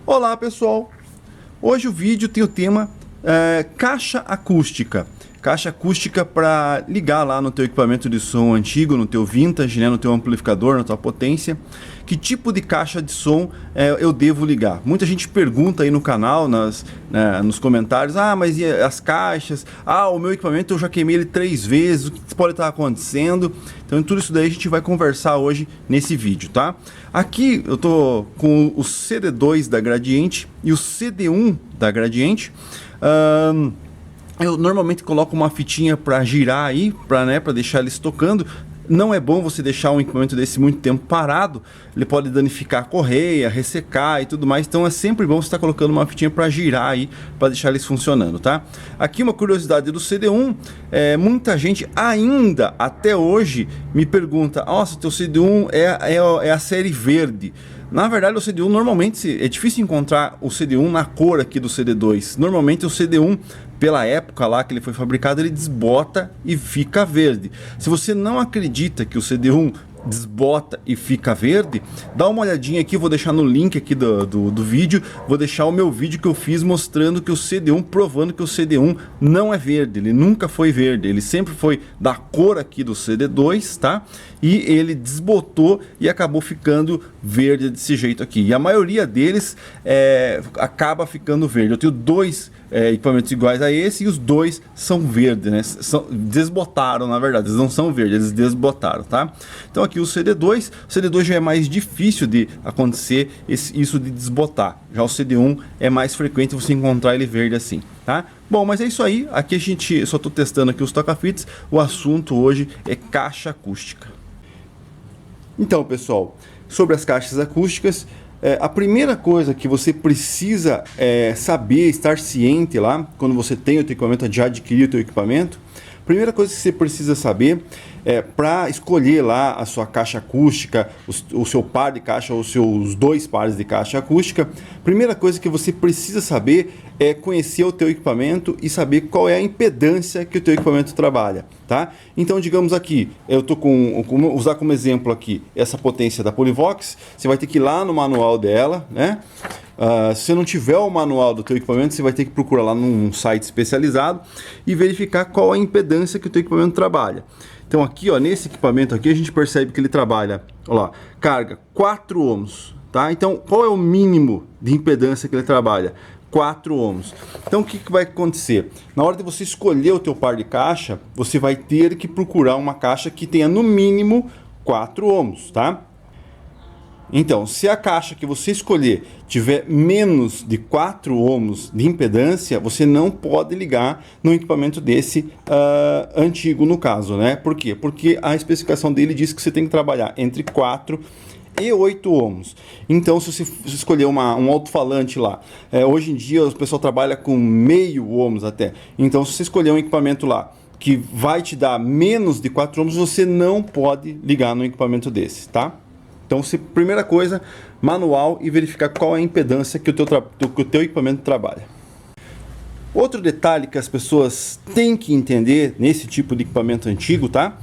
Olá pessoal, hoje o vídeo tem o tema caixa acústica. Caixa acústica para ligar lá no teu equipamento de som antigo, no teu vintage, né, no teu amplificador, na tua potência. Que tipo de caixa de som eu devo ligar? Muita gente pergunta aí no canal, nos comentários, mas e as caixas? O meu equipamento eu já queimei ele 3 vezes, o que pode estar acontecendo? Então tudo isso daí a gente vai conversar hoje nesse vídeo, tá? Aqui eu tô com o CD2 da Gradiente e o CD1 da Gradiente. Eu normalmente coloco uma fitinha para girar aí, para deixar eles tocando. Não é bom você deixar um equipamento desse muito tempo parado, ele pode danificar a correia, ressecar e tudo mais. Então é sempre bom você estar colocando uma fitinha para girar aí, para deixar eles funcionando, tá? Aqui uma curiosidade do CD1, muita gente ainda até hoje me pergunta: nossa, teu CD1 é a série verde. Na verdade o CD1 normalmente é difícil encontrar o CD1 na cor aqui do CD2. Normalmente o CD1, pela época lá que ele foi fabricado, ele desbota e fica verde. Se você não acredita que o CD1 desbota e fica verde, dá uma olhadinha aqui, vou deixar no link aqui do vídeo, vou deixar o meu vídeo que eu fiz mostrando que o CD1, provando que o CD1 não é verde, ele nunca foi verde, ele sempre foi da cor aqui do CD2, tá? E ele desbotou e acabou ficando verde desse jeito aqui, e a maioria deles acaba ficando verde. Eu tenho dois equipamentos iguais a esse e os dois são verdes, né? Desbotaram, na verdade, eles não são verdes, eles desbotaram, tá? Então aqui o CD2 já é mais difícil de acontecer isso de desbotar. Já o CD1 é mais frequente você encontrar ele verde assim, tá? Bom, mas é isso aí. Aqui eu só estou testando aqui os toca-fitas. O assunto hoje é caixa acústica. Então, pessoal, sobre as caixas acústicas, a primeira coisa que você precisa saber, estar ciente lá, quando você tem o teu equipamento, já adquiriu o teu equipamento, a primeira coisa que você precisa saber para escolher lá a sua caixa acústica, o seu par de caixa ou os seus 2 pares de caixa acústica, primeira coisa que você precisa saber é conhecer o teu equipamento e saber qual é a impedância que o teu equipamento trabalha, tá? Então, digamos aqui, eu tô usar como exemplo aqui essa potência da Polivox. Você vai ter que ir lá no manual dela, né? Se você não tiver o manual do teu equipamento, você vai ter que procurar lá num site especializado e verificar qual a impedância que o teu equipamento trabalha. Então aqui, ó, nesse equipamento aqui, a gente percebe que ele trabalha, ó lá, carga 4 ohms, tá? Então, qual é o mínimo de impedância que ele trabalha? 4 ohms. Então o que vai acontecer? Na hora de você escolher o teu par de caixa, você vai ter que procurar uma caixa que tenha no mínimo 4 ohms, tá? Então, se a caixa que você escolher tiver menos de 4 ohms de impedância, você não pode ligar no equipamento desse antigo, no caso, né? Por quê? Porque a especificação dele diz que você tem que trabalhar entre 4 e 8 ohms. Então, se você escolher um alto-falante lá, hoje em dia o pessoal trabalha com meio ohms até. Então, se você escolher um equipamento lá que vai te dar menos de 4 ohms, você não pode ligar no equipamento desse, tá? Então, primeira coisa, manual e verificar qual é a impedância que o teu equipamento trabalha. Outro detalhe que as pessoas têm que entender nesse tipo de equipamento antigo, tá?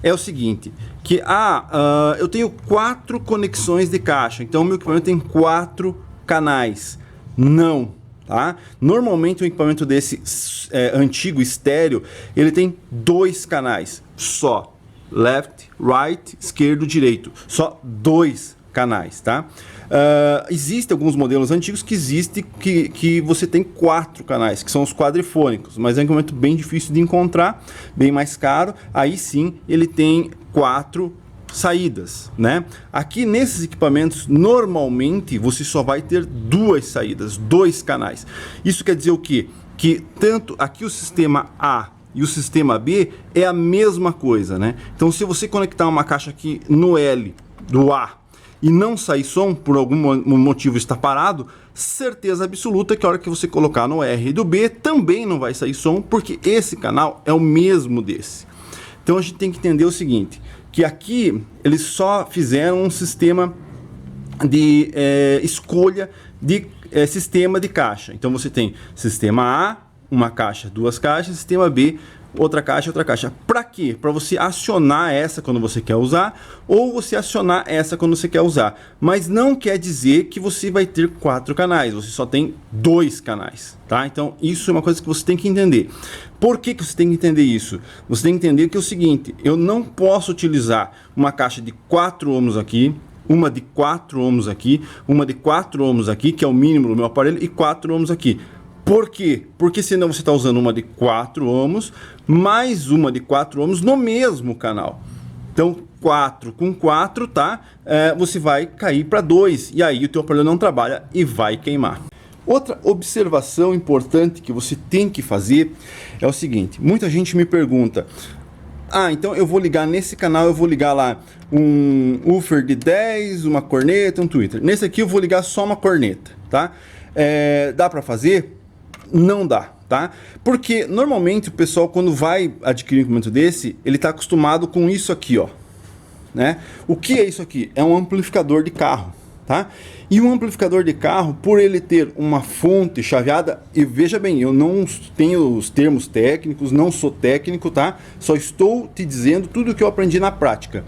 É o seguinte, que eu tenho 4 conexões de caixa, então o meu equipamento tem 4 canais. Não, tá? Normalmente um equipamento desse antigo, estéreo, ele tem 2 canais só. Left, right, esquerdo, direito. Só 2 canais, tá? Existem alguns modelos antigos que você tem 4 canais, que são os quadrifônicos, mas é um equipamento bem difícil de encontrar, bem mais caro. Aí sim, ele tem 4 saídas, né? Aqui nesses equipamentos, normalmente, você só vai ter 2 saídas, 2 canais. Isso quer dizer o quê? Que tanto aqui o sistema A e o sistema B é a mesma coisa, né? Então, se você conectar uma caixa aqui no L do A e não sair som, por algum motivo está parado, certeza absoluta que a hora que você colocar no R do B também não vai sair som, porque esse canal é o mesmo desse. Então a gente tem que entender o seguinte, que aqui eles só fizeram um sistema de escolha de sistema de caixa. Então você tem sistema A, uma caixa, 2 caixas, sistema B, outra caixa, outra caixa. Para quê? Para você acionar essa quando você quer usar, ou você acionar essa quando você quer usar. Mas não quer dizer que você vai ter 4 canais, você só tem 2 canais, tá? Então isso é uma coisa que você tem que entender. Por que você tem que entender isso? Você tem que entender que é o seguinte, eu não posso utilizar uma caixa de 4 ohms aqui, uma de 4 ohms aqui, uma de 4 ohms aqui, que é o mínimo do meu aparelho, e 4 ohms aqui. Por quê? Porque senão você está usando uma de 4 ohms, mais uma de 4 ohms no mesmo canal. Então, 4 com 4, tá? Você vai cair para 2, e aí o teu aparelho não trabalha e vai queimar. Outra observação importante que você tem que fazer é o seguinte, muita gente me pergunta, então eu vou ligar nesse canal, eu vou ligar lá um woofer de 10, uma corneta, um tweeter. Nesse aqui eu vou ligar só uma corneta, tá? Dá para fazer? Não dá, tá? Porque normalmente o pessoal, quando vai adquirir um equipamento desse, ele está acostumado com isso aqui, ó, né? O que é isso aqui? É um amplificador de carro, tá? E um amplificador de carro, por ele ter uma fonte chaveada, e veja bem, eu não tenho os termos técnicos, não sou técnico, tá? Só estou te dizendo tudo o que eu aprendi na prática.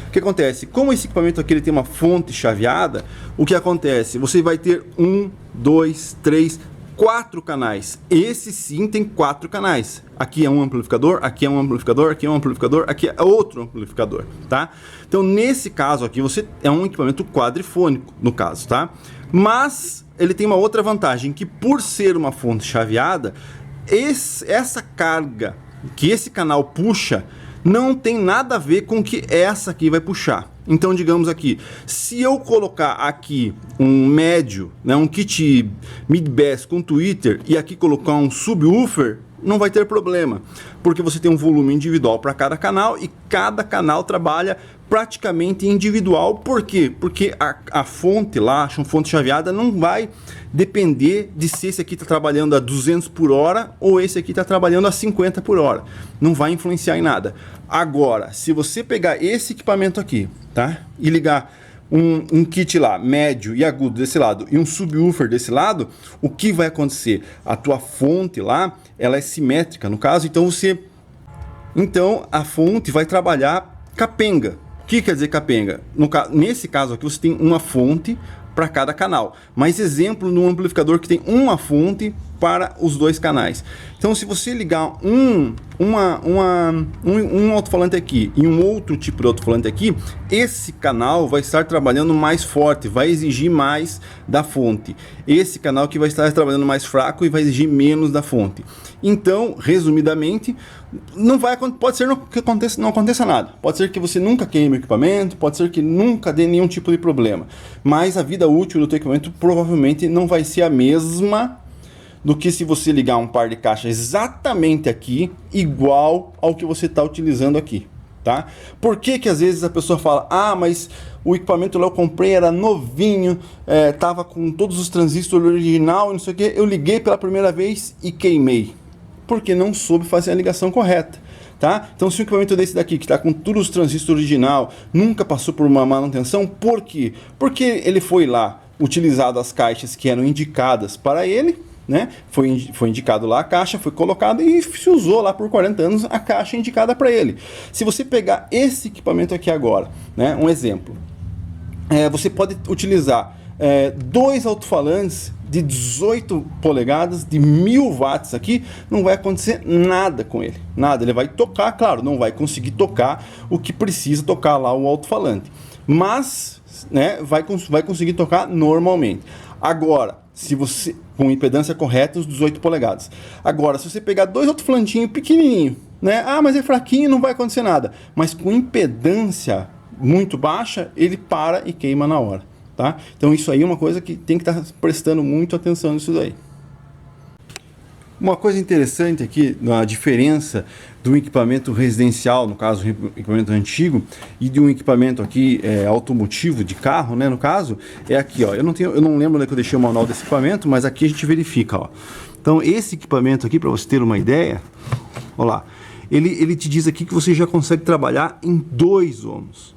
O que acontece? Como esse equipamento aqui ele tem uma fonte chaveada, o que acontece? Você vai ter 1, 2, 3, 4 canais. Esse sim tem 4 canais. Aqui é um amplificador, aqui é um amplificador, aqui é um amplificador, aqui é outro amplificador, tá? Então nesse caso aqui você é um equipamento quadrifônico, no caso, tá? Mas ele tem uma outra vantagem, que por ser uma fonte chaveada, essa carga que esse canal puxa não tem nada a ver com o que essa aqui vai puxar. Então, digamos aqui, se eu colocar aqui um médio, né, um kit mid-bass com tweeter e aqui colocar um subwoofer, não vai ter problema, porque você tem um volume individual para cada canal e cada canal trabalha praticamente individual. Por quê? Porque a fonte lá, a fonte chaveada, não vai depender de se esse aqui está trabalhando a 200 por hora ou esse aqui está trabalhando a 50 por hora. Não vai influenciar em nada. Agora, se você pegar esse equipamento aqui, tá, e ligar um kit lá, médio e agudo desse lado e um subwoofer desse lado, o que vai acontecer? A tua fonte lá, ela é simétrica, no caso, então a fonte vai trabalhar capenga. O que quer dizer capenga? Nesse caso aqui você tem uma fonte para cada canal, mas exemplo num amplificador que tem uma fonte para os 2 canais. Então se você ligar um alto-falante aqui e um outro tipo de alto-falante aqui, esse canal vai estar trabalhando mais forte, vai exigir mais da fonte. Esse canal que vai estar trabalhando mais fraco e vai exigir menos da fonte. Então, resumidamente, pode ser que não aconteça nada. Pode ser que você nunca queime o equipamento, pode ser que nunca dê nenhum tipo de problema. Mas a vida útil do teu equipamento provavelmente não vai ser a mesma do que se você ligar um par de caixas exatamente aqui, igual ao que você está utilizando aqui, tá? Por que às vezes a pessoa fala, mas o equipamento lá eu comprei, era novinho, tava com todos os transistores original, não sei o que, eu liguei pela primeira vez e queimei, porque não soube fazer a ligação correta, tá? Então se o equipamento desse daqui, que está com todos os transistores original, nunca passou por uma manutenção, por quê? Porque ele foi lá, utilizado as caixas que eram indicadas para ele, né? Foi indicado lá a caixa, foi colocado e se usou lá por 40 anos a caixa indicada para ele. Se você pegar esse equipamento aqui agora, né? Um exemplo, você pode utilizar 2 alto-falantes de 18 polegadas, de 1000 watts aqui, não vai acontecer nada com ele, nada. Ele vai tocar, claro, não vai conseguir tocar o que precisa tocar lá o alto-falante, mas, né, vai conseguir tocar normalmente. Agora, se você com impedância correta, os 18 polegadas. Agora, se você pegar 2 alto-falantinhos pequenininho, né? Mas é fraquinho, não vai acontecer nada. Mas com impedância muito baixa, ele para e queima na hora, tá? Então isso aí é uma coisa que tem que estar prestando muito atenção nisso daí. Uma coisa interessante aqui, a diferença do equipamento residencial, no caso, equipamento antigo, e de um equipamento aqui automotivo, de carro, né, no caso, é aqui, ó. Eu não lembro onde é que eu deixei o manual desse equipamento, mas aqui a gente verifica, ó. Então, esse equipamento aqui, para você ter uma ideia, ó lá, ele te diz aqui que você já consegue trabalhar em 2 ohms.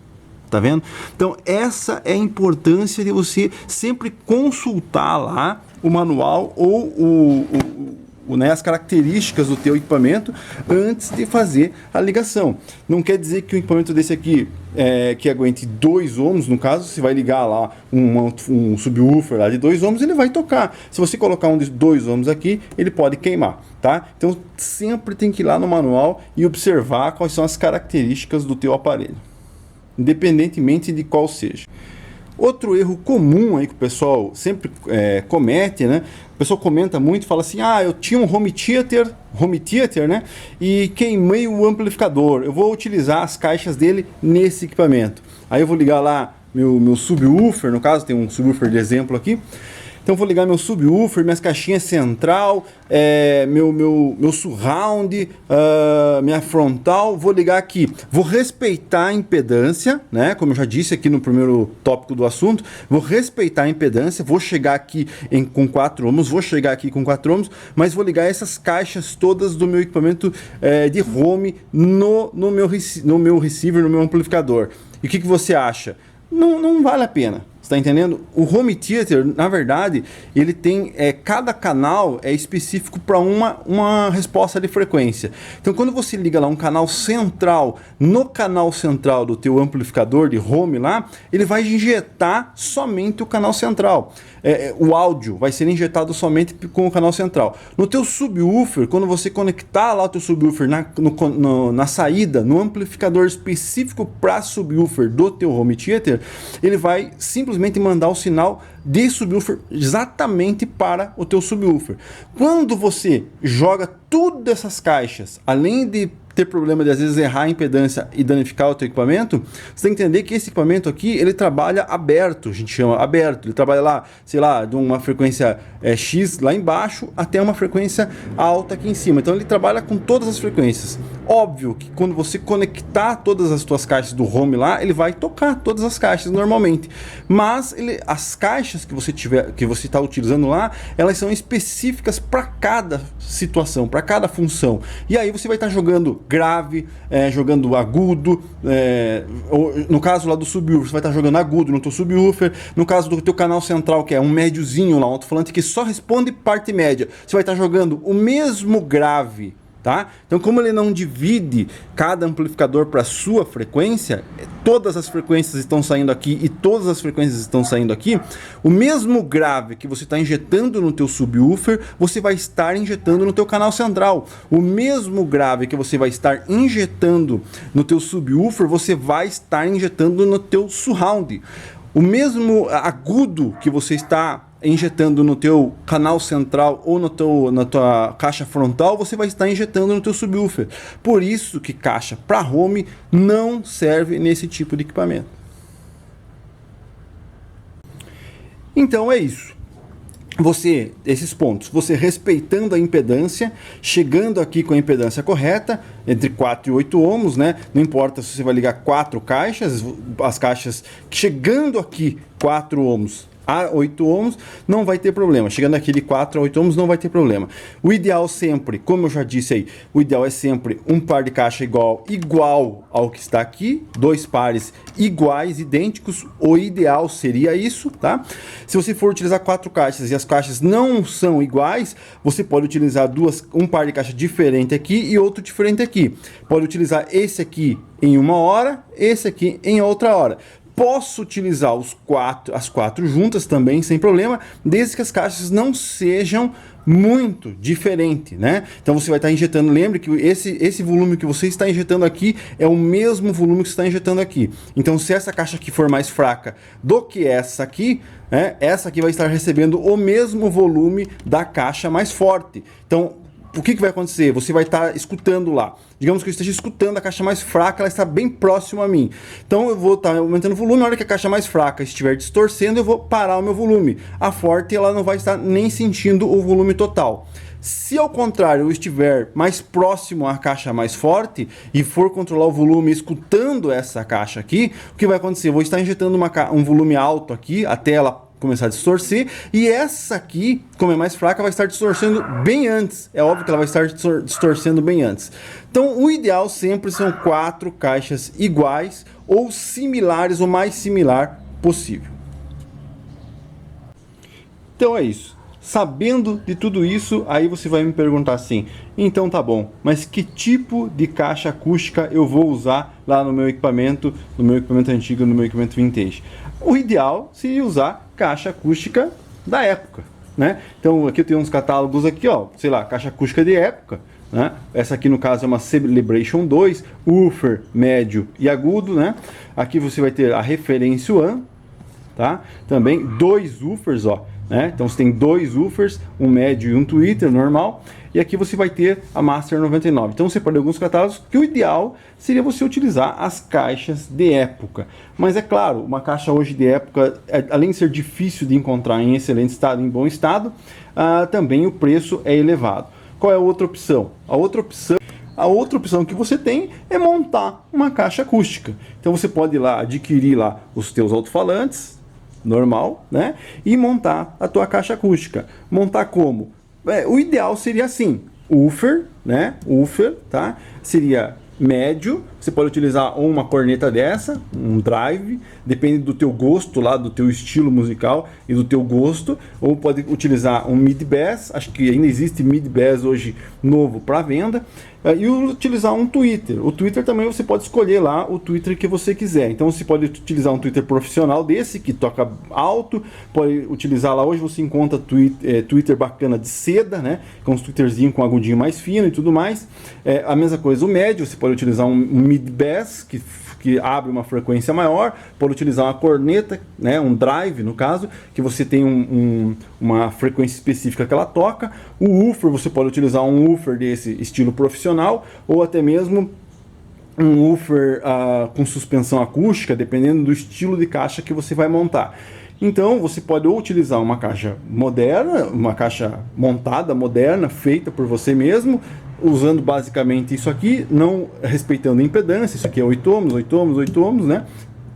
Tá vendo? Então, essa é a importância de você sempre consultar lá o manual ou né, as características do teu equipamento antes de fazer a ligação. Não quer dizer que o equipamento desse aqui que aguente 2 ohms, no caso, se vai ligar lá um subwoofer lá de 2 ohms, ele vai tocar. Se você colocar um de 2 ohms aqui, ele pode queimar, tá? Então sempre tem que ir lá no manual e observar quais são as características do teu aparelho, independentemente de qual seja. Outro erro comum aí que o pessoal sempre comete, né? O pessoal comenta muito, fala assim, eu tinha um home theater, né? E queimei o amplificador. Eu vou utilizar as caixas dele nesse equipamento. Aí eu vou ligar lá meu subwoofer, no caso tem um subwoofer de exemplo aqui. Então vou ligar meu subwoofer, minhas caixinhas central, meu surround, minha frontal, vou ligar aqui. Vou respeitar a impedância, né? Como eu já disse aqui no primeiro tópico do assunto, vou respeitar a impedância, vou chegar aqui com 4 ohms, vou chegar aqui com 4 ohms, mas vou ligar essas caixas todas do meu equipamento de home no meu receiver, no meu amplificador. E o que você acha? Não vale a pena. Está entendendo? O home theater, na verdade, ele tem cada canal é específico para uma resposta de frequência. Então, quando você liga lá um canal central, no canal central do teu amplificador de home lá, ele vai injetar somente o canal central. O áudio vai ser injetado somente com o canal central. No teu subwoofer, quando você conectar lá o teu subwoofer na saída, no amplificador específico para subwoofer do teu home theater, ele vai simplesmente mandar o sinal de subwoofer exatamente para o teu subwoofer. Quando você joga todas essas caixas, além de ter problema de às vezes errar a impedância e danificar o teu equipamento, você tem que entender que esse equipamento aqui, ele trabalha aberto, a gente chama aberto, ele trabalha lá, sei lá, de uma frequência X lá embaixo até uma frequência alta aqui em cima. Então ele trabalha com todas as frequências. Óbvio que quando você conectar todas as tuas caixas do home lá, ele vai tocar todas as caixas normalmente. Mas as caixas que você está utilizando lá, elas são específicas para cada situação, para cada função. E aí você vai estar jogando grave, jogando agudo, no caso lá do subwoofer, você vai estar jogando agudo no teu subwoofer. No caso do teu canal central, que é um médiozinho lá, um alto-falante que só responde parte média, você vai estar jogando o mesmo grave. Tá? Então, como ele não divide cada amplificador para sua frequência, todas as frequências estão saindo aqui e todas as frequências estão saindo aqui, o mesmo grave que você está injetando no teu subwoofer, você vai estar injetando no teu canal central. O mesmo grave que você vai estar injetando no teu subwoofer, você vai estar injetando no teu surround. O mesmo agudo que você está injetando no teu canal central ou na tua caixa frontal, você vai estar injetando no teu subwoofer. Por isso que caixa para home não serve nesse tipo de equipamento. Então é isso. Esses pontos, você respeitando a impedância, chegando aqui com a impedância correta, entre 4 e 8 ohms, né? Não importa se você vai ligar 4 caixas, as caixas chegando aqui 4 ohms a 8 ohms, não vai ter problema. Chegando aqui de 4 a 8 ohms, não vai ter problema. O ideal sempre, como eu já disse aí, o ideal é sempre um par de caixa igual ao que está aqui, 2 pares iguais, idênticos. O ideal seria isso, tá? Se você for utilizar 4 caixas e as caixas não são iguais, você pode utilizar um par de caixa diferente aqui e outro diferente aqui. Pode utilizar esse aqui em uma hora, esse aqui em outra hora. Posso utilizar as 4 juntas também, sem problema, desde que as caixas não sejam muito diferentes, né? Então você vai estar injetando, lembre que esse volume que você está injetando aqui é o mesmo volume que você está injetando aqui. Então se essa caixa aqui for mais fraca do que essa aqui, essa aqui vai estar recebendo o mesmo volume da caixa mais forte. Então o que vai acontecer? Você vai estar escutando lá. Digamos que eu esteja escutando a caixa mais fraca, ela está bem próxima a mim. Então eu vou estar aumentando o volume. Na hora que a caixa mais fraca estiver distorcendo, eu vou parar o meu volume. A forte, ela não vai estar nem sentindo o volume total. Se ao contrário eu estiver mais próximo à caixa mais forte e for controlar o volume escutando essa caixa aqui, o que vai acontecer? Eu vou estar injetando um volume alto aqui até ela começar a distorcer, e essa aqui, como é mais fraca, vai estar distorcendo bem antes. É óbvio que ela vai estar distorcendo bem antes. Então o ideal sempre são 4 caixas iguais ou similares, o mais similar possível. Então é isso. Sabendo de tudo isso, aí você vai me perguntar assim, então tá bom, mas que tipo de caixa acústica eu vou usar lá no meu equipamento antigo, no meu equipamento vintage? O ideal seria usar caixa acústica da época, né? Então aqui eu tenho uns catálogos aqui, ó, sei lá, caixa acústica de época, né? Essa aqui no caso é uma Celebration 2, woofer médio e agudo, né? Aqui você vai ter a Referência One, tá? Também dois woofers, ó, né? Então você tem dois woofers, um médio e um tweeter normal, e aqui você vai ter a Master 99. Então você pode ter alguns catálogos que o ideal seria você utilizar as caixas de época. Mas é claro, uma caixa hoje de época, além de ser difícil de encontrar em excelente estado, em bom estado, também o preço é elevado. Qual é a outra opção? A outra opção que você tem é montar uma caixa acústica. Então você pode ir lá adquirir lá os teus alto-falantes, normal, né? E montar a tua caixa acústica. Montar como? O ideal seria assim, woofer, né? Woofer, tá? Seria médio, você pode utilizar ou uma corneta dessa, um drive, depende do teu gosto lá, do teu estilo musical e do teu gosto, ou pode utilizar um mid bass, acho que ainda existe mid bass hoje novo para venda, e utilizar um tweeter. O tweeter também você pode escolher lá o tweeter que você quiser. Então você pode utilizar um tweeter profissional desse que toca alto, pode utilizar lá, hoje você encontra tweeter bacana de seda, né, com uns tweeterzinho com agudinho mais fino e tudo mais. A mesma coisa o médio, você pode utilizar um mid bass que abre uma frequência maior, pode utilizar uma corneta, né, um drive no caso, que você tem uma frequência específica que ela toca. O woofer, você pode utilizar um woofer desse estilo profissional, ou até mesmo um woofer com suspensão acústica, dependendo do estilo de caixa que você vai montar. Então você pode ou utilizar uma caixa moderna, uma caixa montada, moderna, feita por você mesmo, usando basicamente isso aqui, não respeitando a impedância. Isso aqui é 8 ohms, 8 ohms, 8 ohms, né?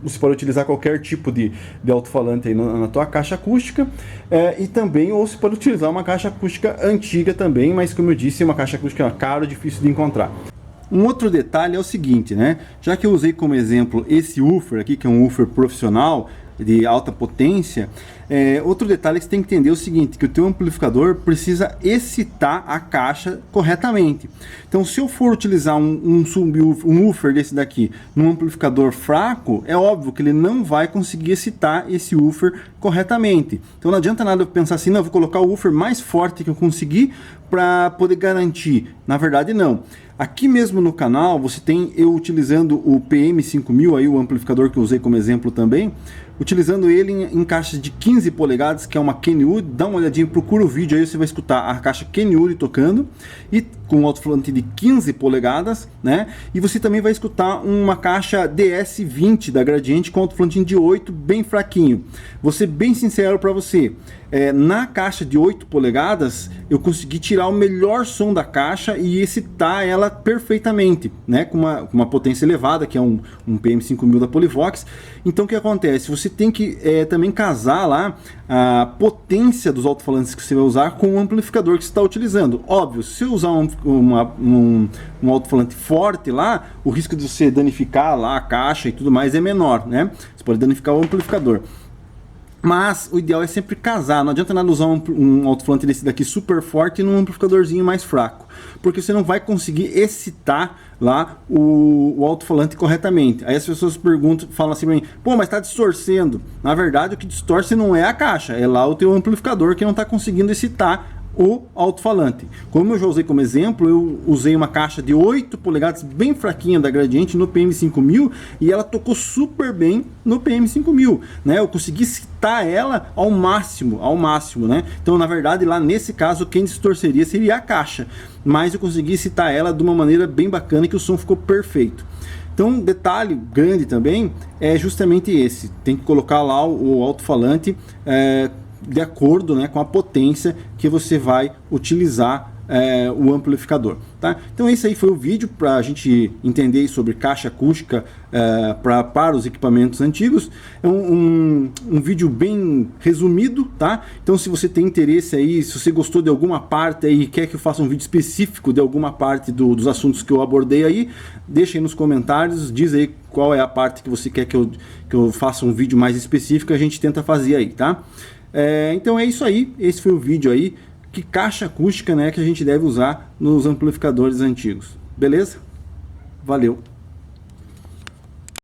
Você pode utilizar qualquer tipo de alto-falante aí na tua caixa acústica, e também, ou você pode utilizar uma caixa acústica antiga também, mas como eu disse, uma caixa acústica cara, difícil de encontrar. Um outro detalhe é o seguinte, né? Já que eu usei como exemplo esse woofer aqui, que é um woofer profissional, de alta potência, outro detalhe que você tem que entender é o seguinte, que o teu amplificador precisa excitar a caixa corretamente. Então se eu for utilizar um woofer desse daqui num amplificador fraco, é óbvio que ele não vai conseguir excitar esse woofer corretamente. Então não adianta nada eu pensar assim, não, eu vou colocar o woofer mais forte que eu conseguir para poder garantir. Na verdade não. Aqui mesmo no canal você tem eu utilizando o PM5000, aí o amplificador que eu usei como exemplo também, utilizando ele em caixas de 15 polegadas, que é uma Kenwood. Dá uma olhadinha, procura o vídeo aí, você vai escutar a caixa Kenwood tocando, e com um alto-falante de 15 polegadas, né? E você também vai escutar uma caixa DS20 da Gradiente com alto-falante de 8, bem fraquinho. Vou ser bem sincero para você, na caixa de 8 polegadas, eu consegui tirar o melhor som da caixa e excitar ela perfeitamente, né? Com uma potência elevada, que é um PM5000 da Polivox. Então o que acontece? Você tem que também casar lá a potência dos alto-falantes que você vai usar com o amplificador que você está utilizando. Óbvio, se eu usar um alto-falante forte lá, o risco de você danificar lá a caixa e tudo mais é menor, né? Você pode danificar o amplificador. Mas o ideal é sempre casar, não adianta nada usar um alto-falante desse daqui super forte num amplificadorzinho mais fraco, porque você não vai conseguir excitar lá o alto-falante corretamente. Aí as pessoas perguntam, falam assim pra mim, pô, mas tá distorcendo. Na verdade o que distorce não é a caixa, é lá o teu amplificador que não tá conseguindo excitar o alto-falante. Como eu já usei como exemplo, eu usei uma caixa de 8 polegadas bem fraquinha da Gradiente no PM5000 e ela tocou super bem no PM5000, né? Eu consegui citar ela ao máximo, né? Então, na verdade, lá nesse caso, quem distorceria seria a caixa, mas eu consegui citar ela de uma maneira bem bacana que o som ficou perfeito. Então, um detalhe grande também é justamente esse, tem que colocar lá o alto-falante de acordo, né, com a potência que você vai utilizar o amplificador, tá? Então esse aí foi o vídeo para a gente entender sobre caixa acústica para os equipamentos antigos. É um vídeo bem resumido, tá? Então se você tem interesse aí, se você gostou de alguma parte aí e quer que eu faça um vídeo específico de alguma parte dos assuntos que eu abordei aí, deixa aí nos comentários, diz aí qual é a parte que você quer que eu faça um vídeo mais específico, a gente tenta fazer aí, tá? Então é isso aí, esse foi o vídeo aí, que caixa acústica, né, que a gente deve usar nos amplificadores antigos. Beleza? Valeu!